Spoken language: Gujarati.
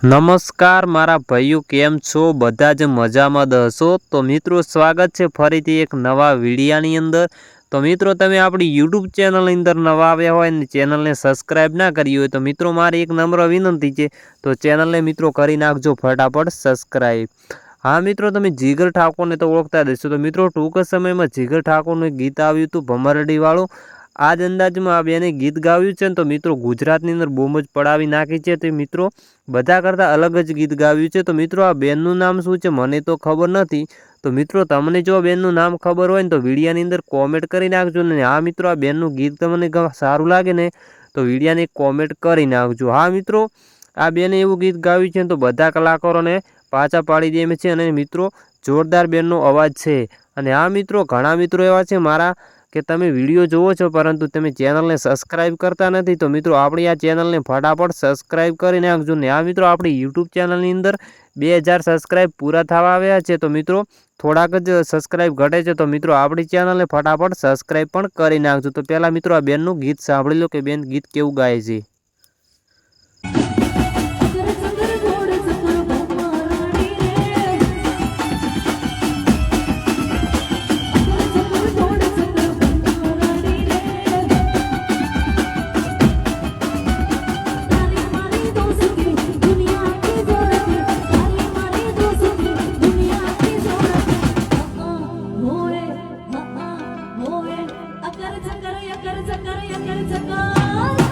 નમસ્કાર મારા ભાઈઓ, કેમ છો? બધા જ મજામાં હશો તો મિત્રો સ્વાગત છે ફરીથી એક નવા વિડીયાની અંદર। તો મિત્રો તમે આપણી યુટ્યુબ ચેનલની અંદર નવા આવ્યા હોય અને ચેનલને સબસ્ક્રાઈબ ના કરી હોય તો મિત્રો મારી એક નમ્ર વિનંતી છે, તો ચેનલને મિત્રો કરી નાખજો ફટાફટ સબસ્ક્રાઈબ। હા મિત્રો, તમે જીગર ઠાકોરને તો ઓળખતા જ હશો। તો મિત્રો ટૂંક સમયમાં જીગર ઠાકોરનું એક ગીત આવ્યું હતું ભમરડીવાળું। આ જ અંદાજમાં આ બેને ગીત ગાવ્યું છે ને તો મિત્રો ગુજરાતની અંદર બૂમ જ પડાવી નાખી છે। તો મિત્રો બધા કરતાં અલગ જ ગીત ગાવ્યું છે। તો મિત્રો આ બેનનું નામ શું છે મને તો ખબર નથી। તો મિત્રો તમને જો બેનનું નામ ખબર હોય ને તો વિડીયાની અંદર કોમેન્ટ કરી નાખજો ને હા મિત્રો આ બેનનું ગીત તમને સારું લાગે ને તો વિડીયાને કોમેન્ટ કરી નાખજો। હા મિત્રો, આ બેને એવું ગીત ગાવ્યું છે તો બધા કલાકારોને પાછા પાડી દે એમ છે અને મિત્રો જોરદાર બેનનો અવાજ છે। અને આ મિત્રો ઘણા મિત્રો એવા છે મારા કે તમે વિડીયો જોવો છો પરંતુ તમે ચેનલને સબસ્ક્રાઈબ કરતા નથી। તો મિત્રો આપણી આ ચેનલને ફટાફટ સબસ્ક્રાઈબ કરી નાખજો ને આ મિત્રો આપણી યુટ્યુબ ચેનલની અંદર 2000 સબસ્ક્રાઈબ પૂરા થવા આવ્યા છે। તો મિત્રો થોડાક જ સબસ્ક્રાઈબ ઘટે છે તો મિત્રો આપણી ચેનલને ફટાફટ સબસ્ક્રાઈબ પણ કરી નાખજો। તો પહેલાં મિત્રો આ બેનનું ગીત સાંભળી લો કે બેન ગીત કેવું ગાય છે। Yakar zakar yakar zakar yakar zakar